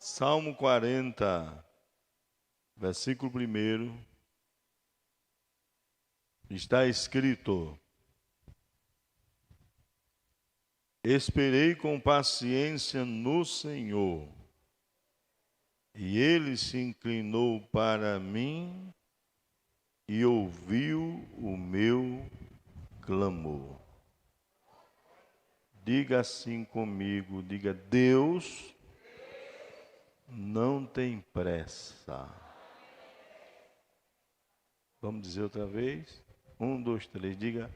Salmo 40, versículo 1, está escrito: Esperei com paciência no Senhor, e Ele se inclinou para mim e ouviu o meu clamor. Diga assim comigo, diga: Deus não tem pressa. Vamos dizer outra vez? 1, 2, 3, diga: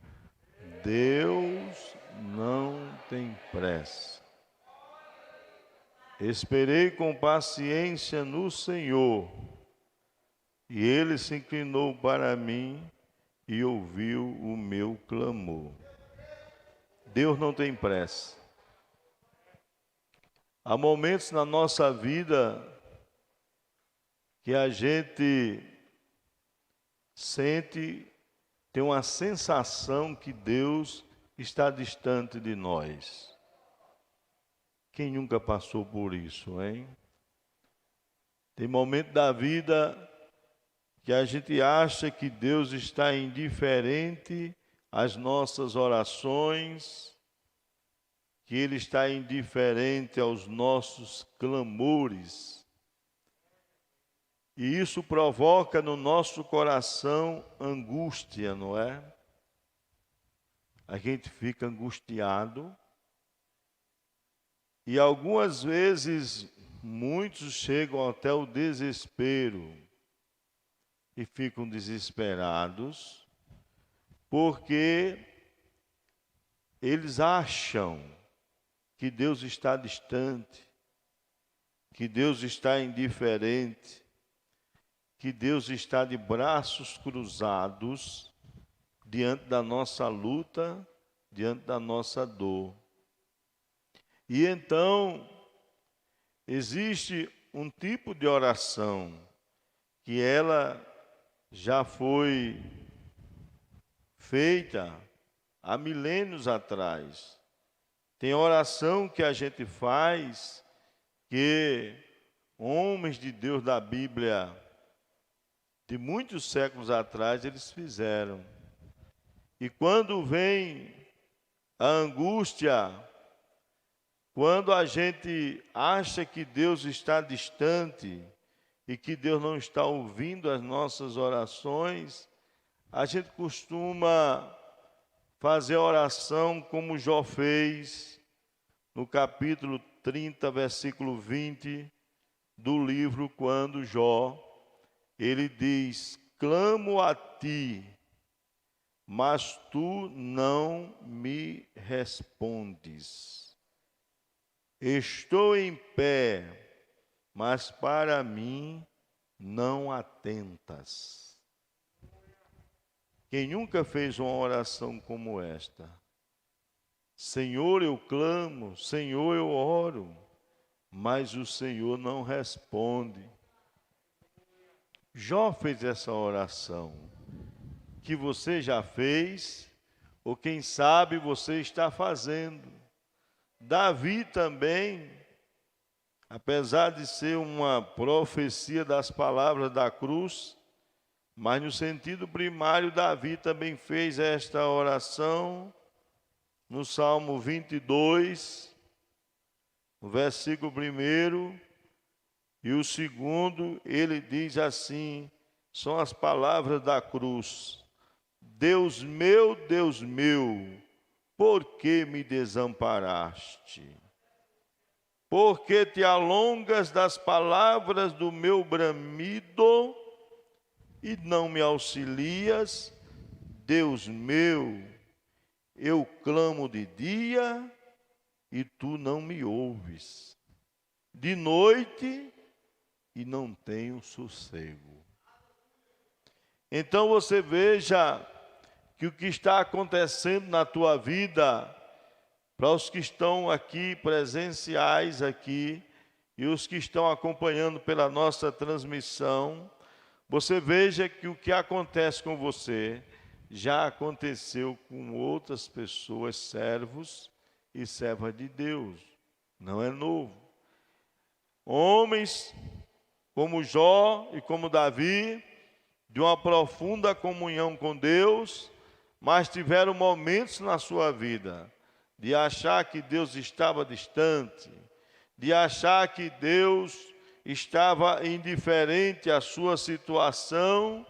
Deus não tem pressa. Esperei com paciência no Senhor, e Ele se inclinou para mim e ouviu o meu clamor. Deus não tem pressa. Há momentos na nossa vida que a gente tem uma sensação que Deus está distante de nós. Quem nunca passou por isso, hein? Tem momento da vida que a gente acha que Deus está indiferente às nossas orações, que Ele está indiferente aos nossos clamores. E isso provoca no nosso coração angústia, não é? A gente fica angustiado. E algumas vezes, muitos chegam até o desespero e ficam desesperados, porque eles acham que Deus está distante, que Deus está indiferente, que Deus está de braços cruzados diante da nossa luta, diante da nossa dor. E então, existe um tipo de oração que ela já foi feita há milênios atrás. Tem oração que a gente faz que homens de Deus da Bíblia de muitos séculos atrás eles fizeram. E quando vem a angústia, quando a gente acha que Deus está distante e que Deus não está ouvindo as nossas orações, a gente costuma fazer a oração como Jó fez no capítulo 30, versículo 20 do livro, quando Jó, ele diz: clamo a ti, mas tu não me respondes. Estou em pé, mas para mim não atentas. Quem nunca fez uma oração como esta? Senhor, eu clamo, Senhor, eu oro, mas o Senhor não responde. Jó fez essa oração, que você já fez, ou quem sabe você está fazendo. Davi também, apesar de ser uma profecia das palavras da cruz, mas no sentido primário, Davi também fez esta oração no Salmo 22, no versículo 1, e o segundo, ele diz assim, são as palavras da cruz: Deus meu, por que me desamparaste? Por que te alongas das palavras do meu bramido e não me auxilias? Deus meu, eu clamo de dia e tu não me ouves, de noite e não tenho sossego. Então você veja que o que está acontecendo na tua vida, para os que estão aqui presenciais aqui e os que estão acompanhando pela nossa transmissão, você veja que o que acontece com você já aconteceu com outras pessoas, servos e servas de Deus. Não é novo. Homens como Jó e como Davi, de uma profunda comunhão com Deus, mas tiveram momentos na sua vida de achar que Deus estava distante, de achar que Deus estava indiferente à sua situação,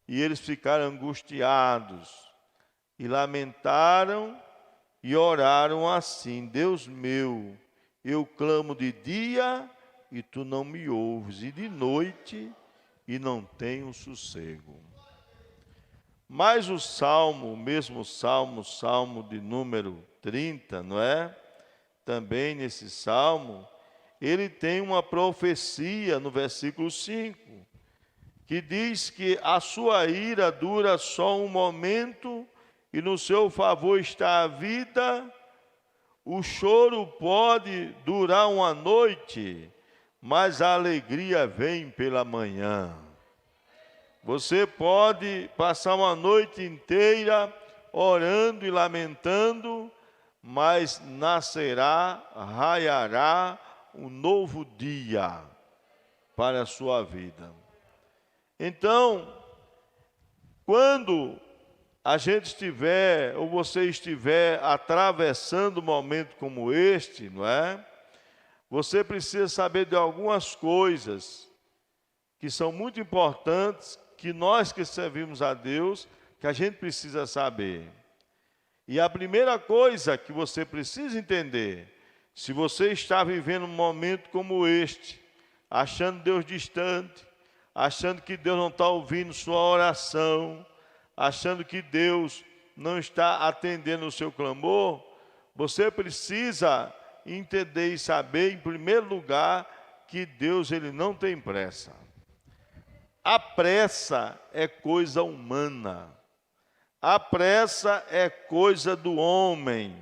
e eles ficaram angustiados e lamentaram e oraram assim: Deus meu, eu clamo de dia e tu não me ouves, e de noite e não tenho sossego. Mas o salmo, o mesmo salmo, salmo de número 30, não é? Também nesse salmo, ele tem uma profecia no versículo 5, que diz que a sua ira dura só um momento e no seu favor está a vida. O choro pode durar uma noite, mas a alegria vem pela manhã. Você pode passar uma noite inteira orando e lamentando, mas nascerá, raiará um novo dia para a sua vida. Então, quando a gente estiver, ou você estiver atravessando um momento como este, não é? Você precisa saber de algumas coisas que são muito importantes, que nós que servimos a Deus, que a gente precisa saber. E a primeira coisa que você precisa entender, se você está vivendo um momento como este, achando Deus distante, achando que Deus não está ouvindo sua oração, achando que Deus não está atendendo o seu clamor, você precisa entender e saber, em primeiro lugar, que Deus ele não tem pressa. A pressa é coisa humana. A pressa é coisa do homem.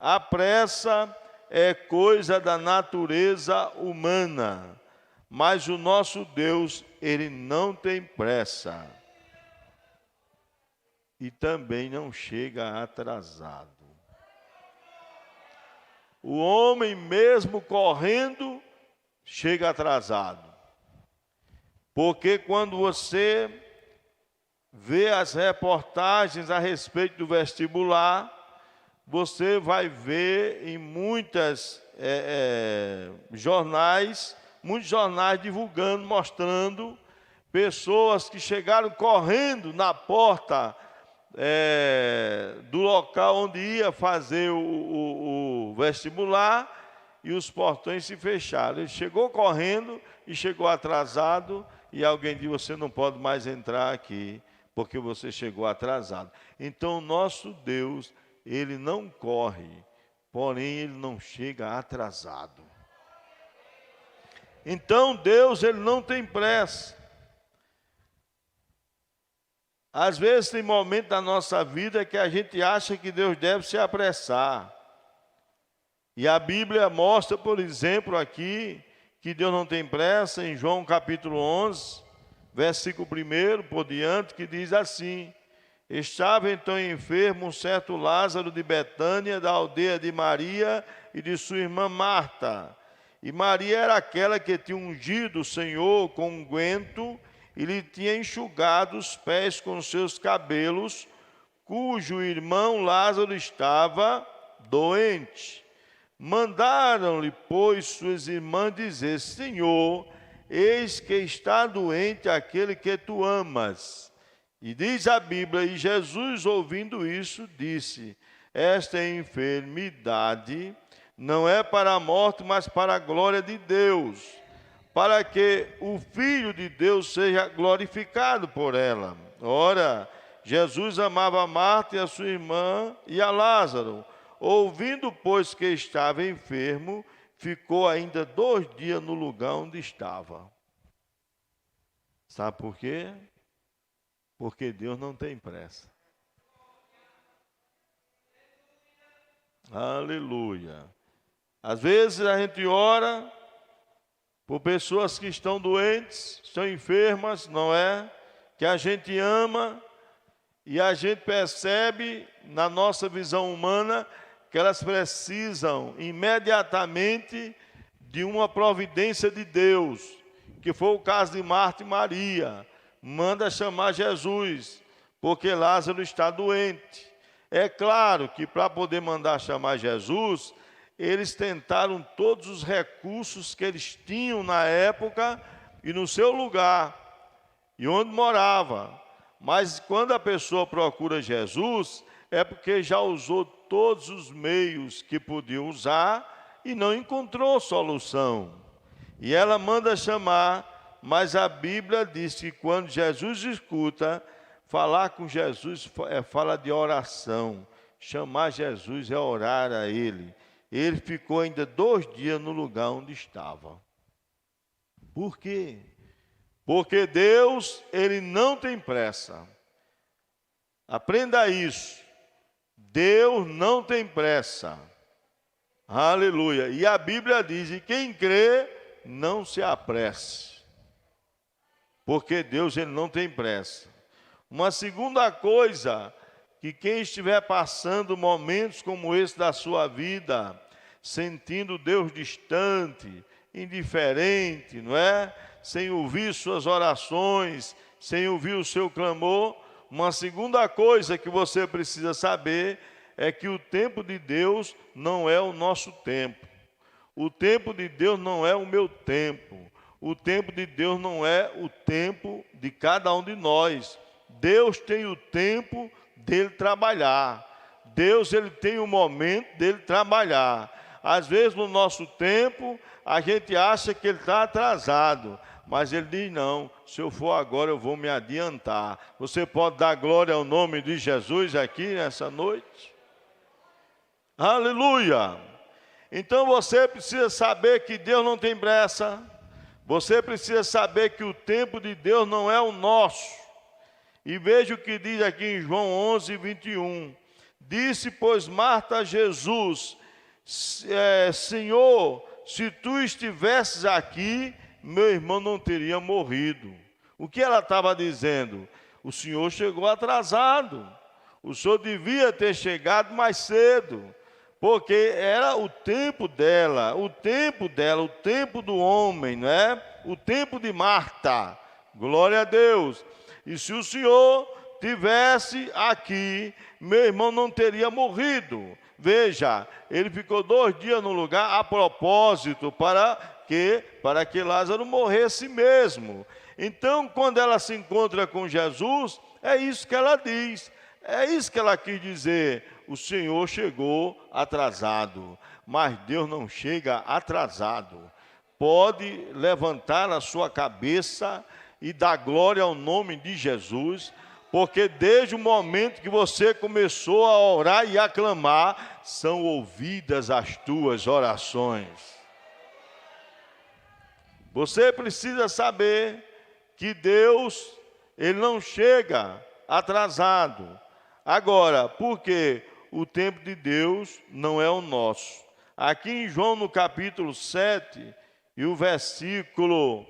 A pressa é coisa da natureza humana. Mas o nosso Deus, ele não tem pressa. E também não chega atrasado. O homem, mesmo correndo, chega atrasado. Porque quando você vê as reportagens a respeito do vestibular, você vai ver em muitos jornais divulgando, mostrando pessoas que chegaram correndo na porta do local onde ia fazer o vestibular, e os portões se fecharam. Ele chegou correndo e chegou atrasado, e alguém disse: você não pode mais entrar aqui, porque você chegou atrasado. Então, nosso Deus, ele não corre, porém ele não chega atrasado. Então, Deus, ele não tem pressa. Às vezes tem momentos da nossa vida que a gente acha que Deus deve se apressar. E a Bíblia mostra, por exemplo, aqui, que Deus não tem pressa, em João capítulo 11, versículo 1 por diante, que diz assim: estava então enfermo um certo Lázaro de Betânia, da aldeia de Maria e de sua irmã Marta. E Maria era aquela que tinha ungido o Senhor com unguento e lhe tinha enxugado os pés com os seus cabelos, cujo irmão Lázaro estava doente. Mandaram-lhe, pois, suas irmãs dizer: Senhor, eis que está doente aquele que tu amas. E diz a Bíblia: e Jesus, ouvindo isso, disse: esta enfermidade não é para a morte, mas para a glória de Deus, para que o Filho de Deus seja glorificado por ela. Ora, Jesus amava a Marta e a sua irmã e a Lázaro. Ouvindo, pois, que estava enfermo, ficou ainda 2 dias no lugar onde estava. Sabe por quê? Porque Deus não tem pressa. Aleluia. Às vezes a gente ora por pessoas que estão doentes, estão enfermas, não é? Que a gente ama, e a gente percebe, na nossa visão humana, que elas precisam imediatamente de uma providência de Deus, que foi o caso de Marta e Maria, manda chamar Jesus, porque Lázaro está doente. É claro que para poder mandar chamar Jesus, eles tentaram todos os recursos que eles tinham na época e no seu lugar, e onde morava. Mas quando a pessoa procura Jesus, é porque já usou todos os meios que podia usar e não encontrou solução. E ela manda chamar, mas a Bíblia diz que quando Jesus escuta, falar com Jesus fala de oração. Chamar Jesus é orar a Ele. Ele ficou ainda 2 dias no lugar onde estava. Por quê? Porque Deus, Ele não tem pressa. Aprenda isso. Deus não tem pressa. Aleluia. E a Bíblia diz, e quem crê, não se apresse. Porque Deus, Ele não tem pressa. Uma segunda coisa, que quem estiver passando momentos como esse da sua vida, sentindo Deus distante, indiferente, não é? Sem ouvir suas orações, sem ouvir o seu clamor, uma segunda coisa que você precisa saber é que o tempo de Deus não é o nosso tempo. O tempo de Deus não é o meu tempo. O tempo de Deus não é o tempo de cada um de nós. Deus tem o tempo dele trabalhar. Deus, ele tem o momento dele trabalhar. Às vezes no nosso tempo a gente acha que ele está atrasado, mas ele diz não, se eu for agora eu vou me adiantar. Você pode dar glória ao nome de Jesus aqui nessa noite? Aleluia! Então você precisa saber que Deus não tem pressa. Você precisa saber que o tempo de Deus não é o nosso. E veja o que diz aqui em João 11, 21. Disse, pois, Marta a Jesus, Senhor, se tu estivesses aqui, meu irmão não teria morrido. O que ela estava dizendo? O Senhor chegou atrasado. O Senhor devia ter chegado mais cedo. Porque era o tempo dela, o tempo do homem, não é? O tempo de Marta. Glória a Deus. E se o Senhor tivesse aqui, meu irmão não teria morrido. Veja, ele ficou 2 dias no lugar a propósito, para que Lázaro morresse mesmo. Então, quando ela se encontra com Jesus, é isso que ela diz. É isso que ela quis dizer. O Senhor chegou atrasado, mas Deus não chega atrasado. Pode levantar a sua cabeça e dar glória ao nome de Jesus, porque desde o momento que você começou a orar e a clamar, são ouvidas as tuas orações. Você precisa saber que Deus, Ele não chega atrasado. Agora, por quê? O tempo de Deus não é o nosso. Aqui em João, no capítulo 7, e o versículo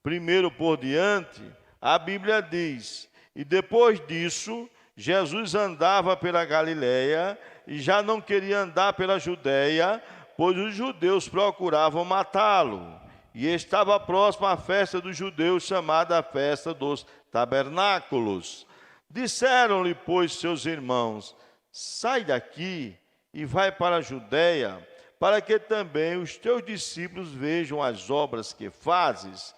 1 por diante, a Bíblia diz, e depois disso, Jesus andava pela Galileia, e já não queria andar pela Judeia, pois os judeus procuravam matá-lo. E estava próximo à festa dos judeus, chamada a festa dos tabernáculos. Disseram-lhe, pois, seus irmãos, sai daqui e vai para a Judeia, para que também os teus discípulos vejam as obras que fazes,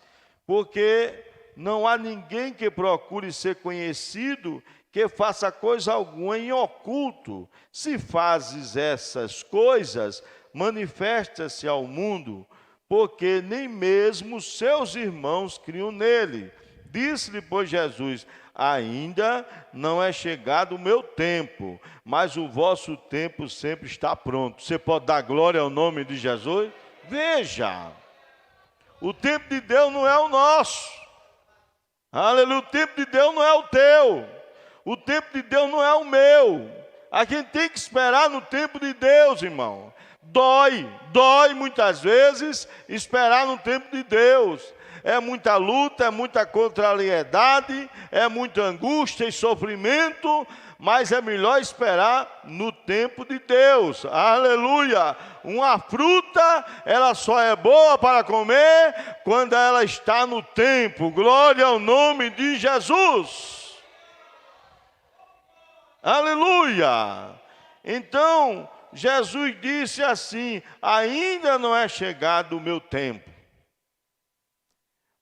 porque não há ninguém que procure ser conhecido, que faça coisa alguma em oculto. Se fazes essas coisas, manifesta-se ao mundo, porque nem mesmo seus irmãos criam nele. Disse-lhe, pois, Jesus, ainda não é chegado o meu tempo, mas o vosso tempo sempre está pronto. Você pode dar glória ao nome de Jesus? Veja, o tempo de Deus não é o nosso. Aleluia, o tempo de Deus não é o teu. O tempo de Deus não é o meu. A gente tem que esperar no tempo de Deus, irmão. Dói muitas vezes esperar no tempo de Deus. é muita luta, é muita contrariedade, é muita angústia e sofrimento, mas é melhor esperar no tempo de Deus. Aleluia! Uma fruta, ela só é boa para comer quando ela está no tempo. Glória ao nome de Jesus. Aleluia! Então, Jesus disse assim: ainda não é chegado o meu tempo.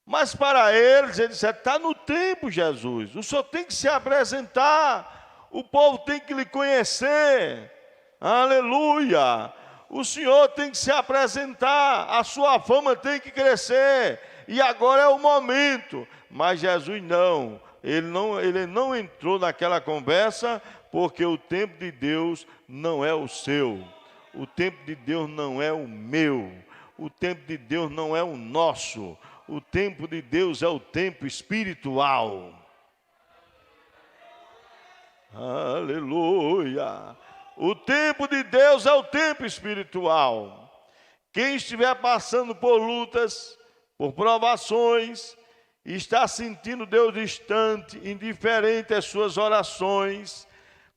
Mas para eles, ele disse: está no tempo, Jesus. O Senhor tem que se apresentar. O povo tem que lhe conhecer. Aleluia. O Senhor tem que se apresentar. A sua fama tem que crescer. E agora é o momento. Mas Jesus não. Ele não entrou naquela conversa, porque o tempo de Deus não é o seu. O tempo de Deus não é o meu. O tempo de Deus não é o nosso. O tempo de Deus é o tempo espiritual. Aleluia. O tempo de Deus é o tempo espiritual. Quem estiver passando por lutas, por provações, e está sentindo Deus distante, indiferente às suas orações,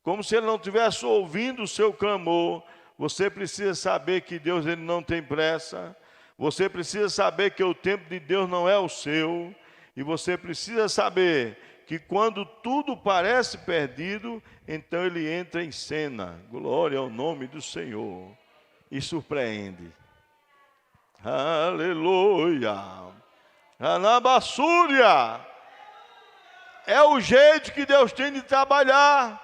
como se Ele não estivesse ouvindo o seu clamor, você precisa saber que Deus, Ele não tem pressa. Você precisa saber que o tempo de Deus não é o seu. E você precisa saber que quando tudo parece perdido, então Ele entra em cena. Glória ao nome do Senhor. E surpreende. Aleluia. Anabassúria. É o jeito que Deus tem de trabalhar.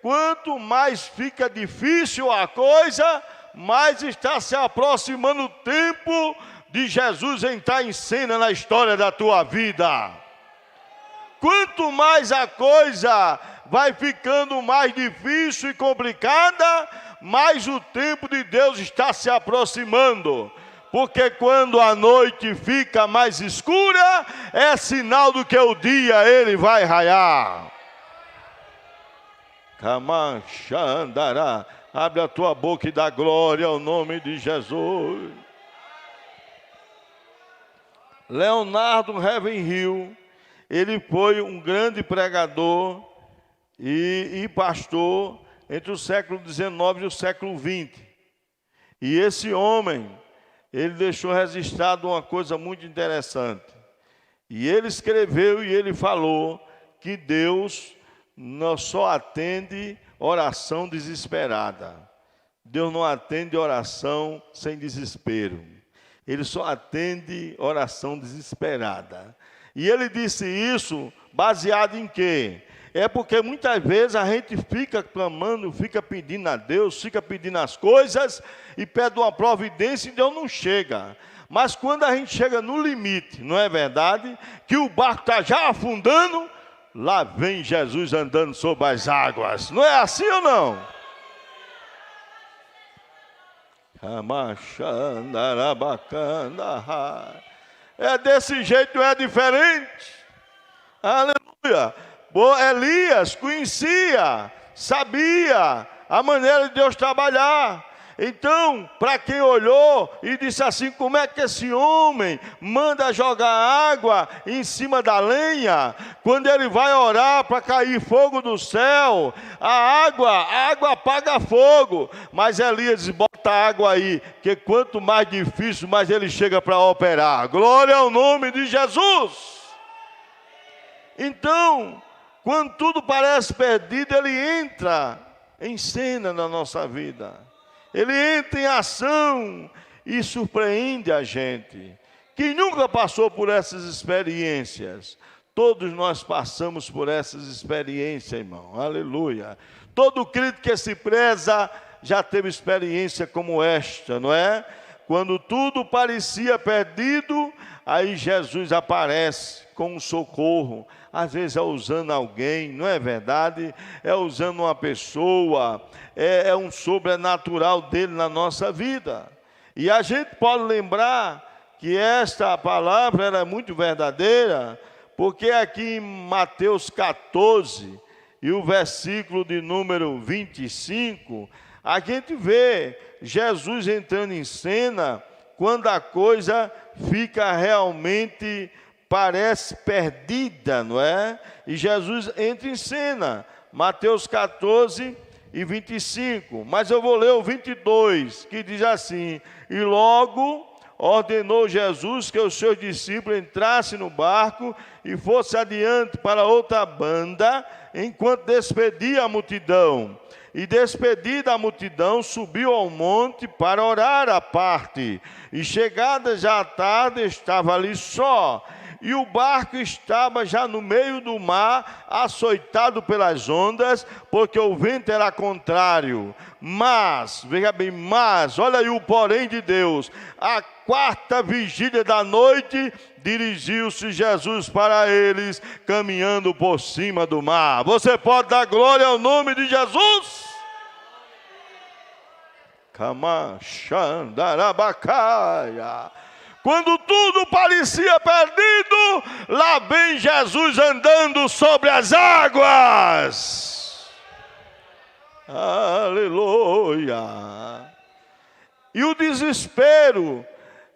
Quanto mais fica difícil a coisa, mais está se aproximando o tempo de Jesus entrar em cena na história da tua vida. Quanto mais a coisa vai ficando mais difícil e complicada, mais o tempo de Deus está se aproximando. Porque quando a noite fica mais escura, é sinal do que o dia ele vai raiar. Camachandará. Abre a tua boca e dá glória ao nome de Jesus. Leonardo Ravenhill, ele foi um grande pregador e pastor entre o século XIX e o século XX. E esse homem, ele deixou registrado uma coisa muito interessante. E ele escreveu e ele falou que Deus não só atende oração desesperada. Deus não atende oração sem desespero. Ele só atende oração desesperada. E ele disse isso baseado em quê? É porque muitas vezes a gente fica clamando, fica pedindo a Deus, fica pedindo as coisas e pede uma providência e Deus não chega. Mas quando a gente chega no limite, não é verdade? Que o barco está já afundando, lá vem Jesus andando sobre as águas. Não é assim ou não? É desse jeito, é diferente. Aleluia. Elias conhecia, sabia a maneira de Deus trabalhar. Então, para quem olhou e disse assim: como é que esse homem manda jogar água em cima da lenha, quando ele vai orar para cair fogo do céu, a água apaga fogo, mas Elias diz: bota água aí, que quanto mais difícil, mais ele chega para operar. Glória ao nome de Jesus. Então, quando tudo parece perdido, ele entra em cena na nossa vida. Ele entra em ação e surpreende a gente. Quem nunca passou por essas experiências? Todos nós passamos por essas experiências, irmão. Aleluia. Todo crente que se preza já teve experiência como esta, não é? Quando tudo parecia perdido, aí Jesus aparece com um socorro. Às vezes é usando alguém, não é verdade? É usando uma pessoa, é um sobrenatural dele na nossa vida. E a gente pode lembrar que esta palavra era muito verdadeira, porque aqui em Mateus 14, e o versículo de número 25, a gente vê Jesus entrando em cena quando a coisa fica realmente, parece perdida, não é? E Jesus entra em cena, Mateus 14 e 25, mas eu vou ler o 22, que diz assim: e logo ordenou Jesus que os seus discípulos entrassem no barco e fossem adiante para outra banda, enquanto despedia a multidão. E despedida a multidão, subiu ao monte para orar à parte. E chegada já a tarde, estava ali só. E o barco estava já no meio do mar, açoitado pelas ondas, porque o vento era contrário. Mas, veja bem, olha aí o porém de Deus. A quarta vigília da noite, dirigiu-se Jesus para eles, caminhando por cima do mar. Você pode dar glória ao nome de Jesus? Camachandarabacaia. Quando tudo parecia perdido, lá vem Jesus andando sobre as águas. Aleluia. E o desespero,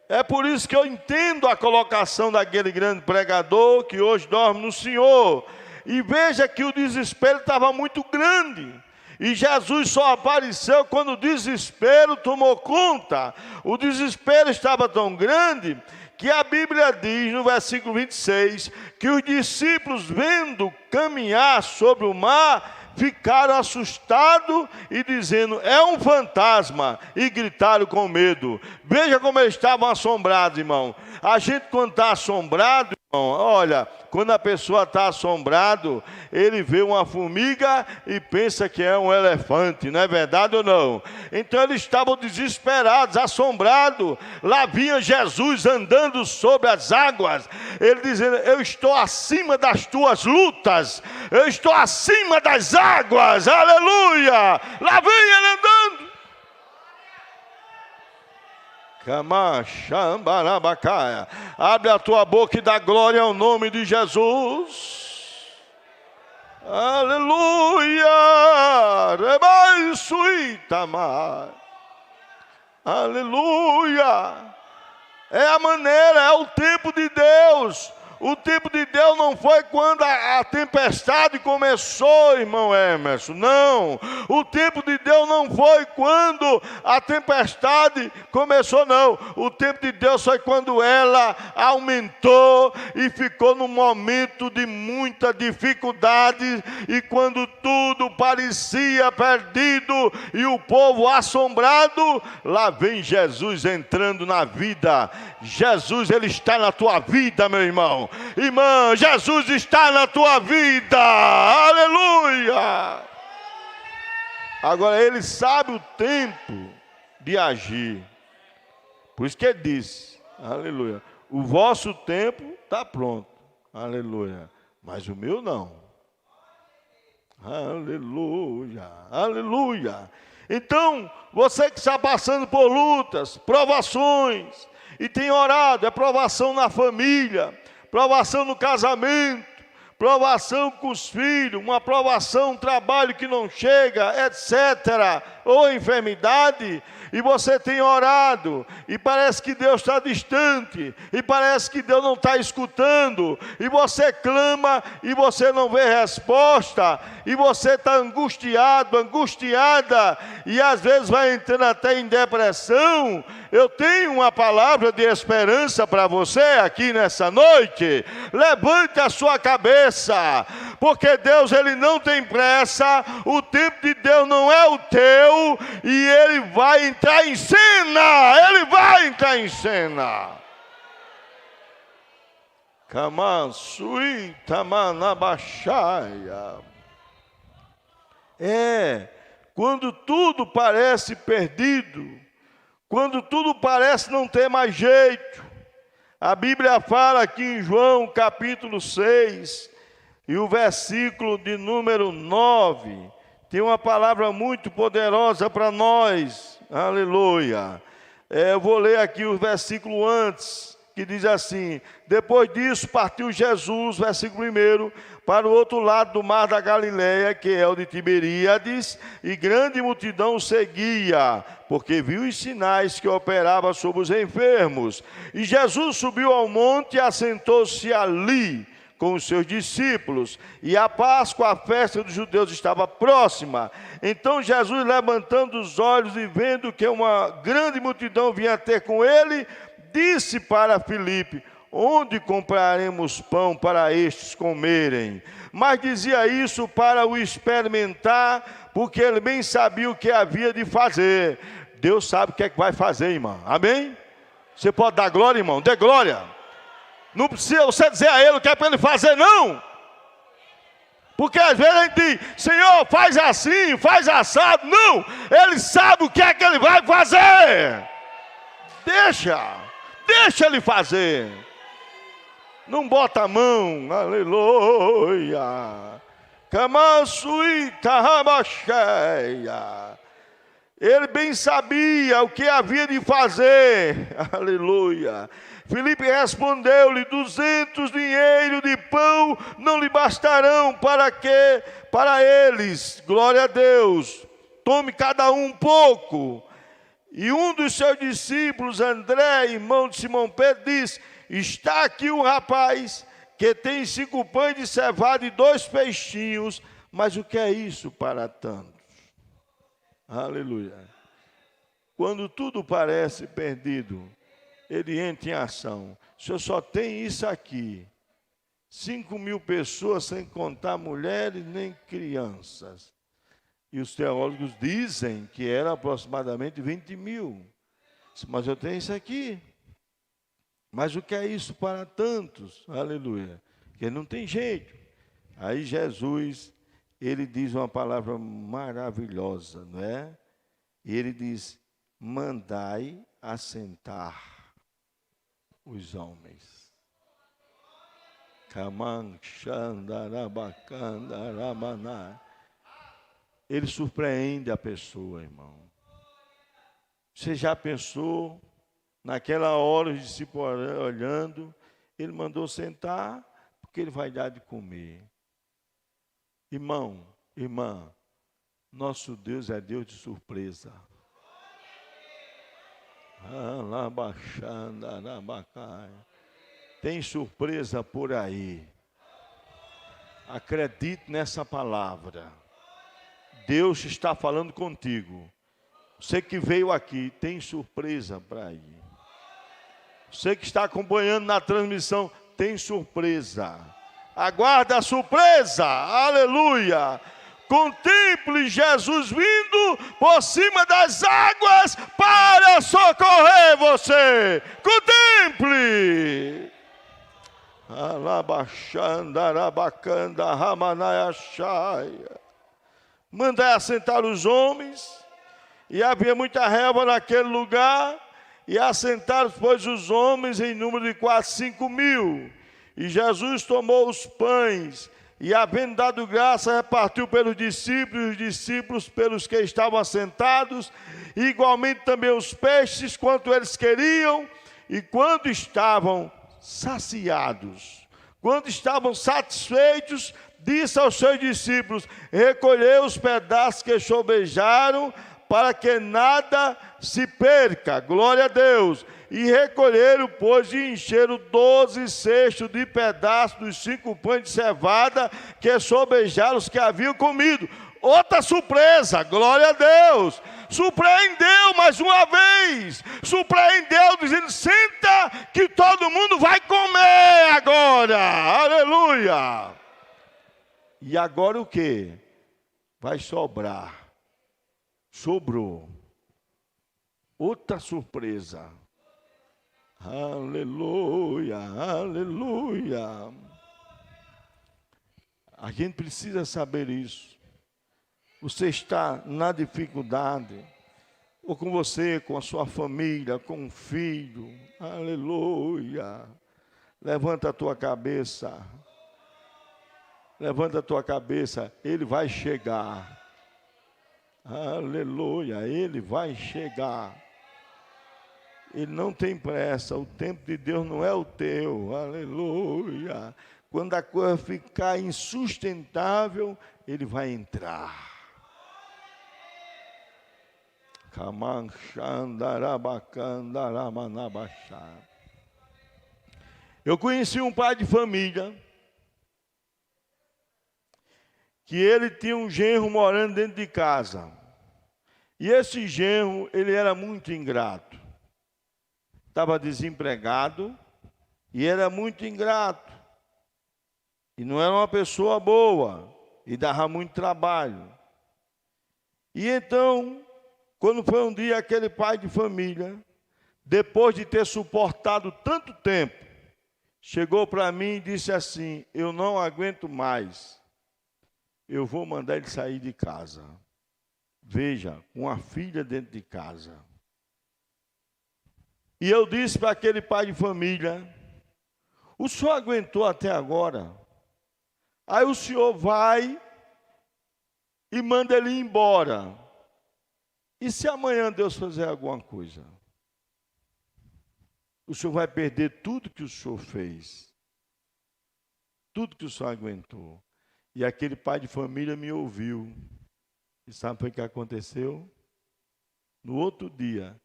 é por isso que eu entendo a colocação daquele grande pregador que hoje dorme no Senhor. E veja que o desespero estava muito grande. E Jesus só apareceu quando o desespero tomou conta. O desespero estava tão grande que a Bíblia diz no versículo 26 que os discípulos, vendo caminhar sobre o mar, ficaram assustados e dizendo: é um fantasma, e gritaram com medo. Veja como eles estavam assombrados, irmão. A gente, quando está assombrado, irmão, olha, quando a pessoa está assombrado, ele vê uma formiga e pensa que é um elefante, não é verdade ou não? Então eles estavam desesperados, assombrados. Lá vinha Jesus andando sobre as águas, ele dizendo: eu estou acima das tuas lutas, eu estou acima das águas, aleluia. Lá vem ele andando. Camachambarabacaya. Abre a tua boca e dá glória ao nome de Jesus. Aleluia. Rebaixuitamar. Aleluia. É a maneira, é o tempo de Deus. O tempo de Deus não foi quando a tempestade começou, irmão Emerson, não. O tempo de Deus não foi quando a tempestade começou, não. O tempo de Deus foi quando ela aumentou e ficou num momento de muita dificuldade, e quando tudo parecia perdido e o povo assombrado, lá vem Jesus entrando na vida. Jesus, ele está na tua vida, meu irmão. Irmã, Jesus está na tua vida, aleluia. Agora ele sabe o tempo de agir, por isso que ele disse, aleluia, o vosso tempo está pronto, aleluia, mas o meu não, aleluia, aleluia. Então, você que está passando por lutas, provações, e tem orado, é provação na família, provação no casamento, provação com os filhos, uma provação, um trabalho que não chega, etc., ou enfermidade, e você tem orado, e parece que Deus está distante, e parece que Deus não está escutando, e você clama, e você não vê resposta, e você está angustiado, angustiada, e às vezes vai entrando até em depressão. Eu tenho uma palavra de esperança para você aqui nessa noite. Levante a sua cabeça, porque Deus, ele não tem pressa, o tempo de Deus não é o teu, e ele vai entrar em cena, ele vai entrar em cena. Kamansui tamanabaxaia. Quando tudo parece perdido, quando tudo parece não ter mais jeito, a Bíblia fala aqui em João capítulo 6, e o versículo de número 9, tem uma palavra muito poderosa para nós, aleluia. Eu vou ler aqui o versículo antes, que diz assim: depois disso partiu Jesus, versículo 1, para o outro lado do mar da Galileia, que é o de Tiberíades, e grande multidão o seguia, porque viu os sinais que operava sobre os enfermos. E Jesus subiu ao monte e assentou-se ali com os seus discípulos. E a Páscoa, a festa dos judeus, estava próxima. Então Jesus, levantando os olhos e vendo que uma grande multidão vinha ter com ele, disse para Filipe: onde compraremos pão para estes comerem? Mas dizia isso para o experimentar, porque ele bem sabia o que havia de fazer. Deus sabe o que é que vai fazer, irmão. Amém? Você pode dar glória, irmão? Dê glória. Não precisa você dizer a ele o que é para ele fazer, não. Porque às vezes a gente diz: Senhor, faz assim, faz assado. Não, ele sabe o que é que ele vai fazer. Deixa ele fazer. Não bota a mão, aleluia. Camansuíta rabacheia. Ele bem sabia o que havia de fazer, aleluia. Filipe respondeu-lhe: 200 dinheiros de pão não lhe bastarão para eles, glória a Deus. Tome cada um pouco. E um dos seus discípulos, André, irmão de Simão Pedro, disse: está aqui um rapaz que tem 5 pães de cevada e 2 peixinhos, mas o que é isso para tantos? Aleluia. Quando tudo parece perdido, ele entra em ação. O senhor só tem isso aqui: 5.000 pessoas, sem contar mulheres nem crianças. E os teólogos dizem que era aproximadamente 20.000. Mas eu tenho isso aqui. Mas o que é isso para tantos? Aleluia. Porque não tem jeito. Aí Jesus, ele diz uma palavra maravilhosa, não é? E ele diz: mandai assentar os homens. Ele surpreende a pessoa, irmão. Você já pensou, naquela hora, os discípulos olhando, ele mandou sentar, porque ele vai dar de comer. Irmão, irmã, nosso Deus é Deus de surpresa. Tem surpresa por aí. Acredite nessa palavra. Deus está falando contigo. Você que veio aqui, tem surpresa para ir. Você que está acompanhando na transmissão, tem surpresa. Aguarda a surpresa, aleluia. Contemple Jesus vindo por cima das águas para socorrer você. Contemple. Alabaxandarabacanda ramanaiaxaia. Mandai assentar os homens, e havia muita relva naquele lugar, e assentaram, pois, os homens em número de quase 5.000. E Jesus tomou os pães, e havendo dado graça, repartiu pelos discípulos, e os discípulos pelos que estavam assentados, e igualmente também os peixes, quanto eles queriam. E quando estavam saciados, quando estavam satisfeitos, disse aos seus discípulos: recolhei os pedaços que sobejaram, para que nada se perca, glória a Deus. E recolheram, pois, e encheram 12 cestos de pedaços dos 5 pães de cevada que sobejaram os que haviam comido. Outra surpresa, glória a Deus. Surpreendeu mais uma vez. Surpreendeu dizendo: senta que todo mundo vai comer agora. Aleluia. E agora o que? Vai sobrar. Sobrou. Outra surpresa. Aleluia, aleluia. A gente precisa saber isso. Você está na dificuldade, ou com você, com a sua família, com um filho. Aleluia. Levanta a tua cabeça. Levanta a tua cabeça, ele vai chegar. Aleluia, ele vai chegar. Ele não tem pressa, o tempo de Deus não é o teu. Aleluia. Quando a coisa ficar insustentável, ele vai entrar. Eu conheci um pai de família que ele tinha um genro morando dentro de casa. E esse genro, ele era muito ingrato. Estava desempregado e era muito ingrato. E não era uma pessoa boa e dava muito trabalho. E então, quando foi um dia, aquele pai de família, depois de ter suportado tanto tempo, chegou para mim e disse assim: eu não aguento mais, eu vou mandar ele sair de casa. Veja, com a filha dentro de casa. E eu disse para aquele pai de família: o senhor aguentou até agora? Aí o senhor vai e manda ele ir embora. E se amanhã Deus fazer alguma coisa? O senhor vai perder tudo que o senhor fez. Tudo que o senhor aguentou. E aquele pai de família me ouviu. E sabe o que aconteceu? No outro dia,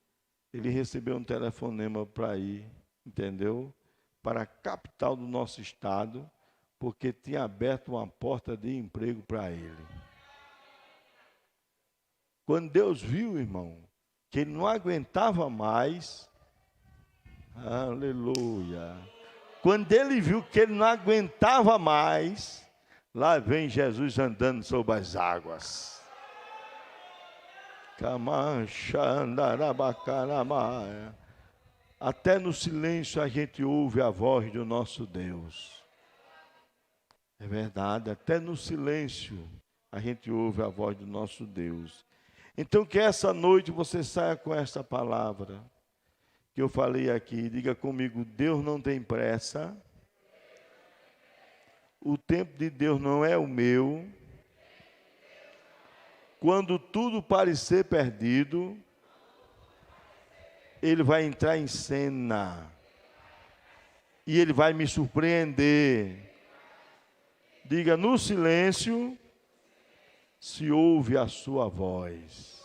ele recebeu um telefonema para ir, entendeu? Para a capital do nosso estado, porque tinha aberto uma porta de emprego para ele. Quando Deus viu, irmão, que ele não aguentava mais, aleluia. Quando ele viu que ele não aguentava mais, lá vem Jesus andando sobre as águas. Até no silêncio a gente ouve a voz do nosso Deus. É verdade, até no silêncio a gente ouve a voz do nosso Deus. Então que essa noite você saia com essa palavra que eu falei aqui. Diga comigo: Deus não tem pressa. O tempo de Deus não é o meu. Quando tudo parecer perdido, Ele vai entrar em cena. E Ele vai me surpreender. Diga: no silêncio se ouve a sua voz.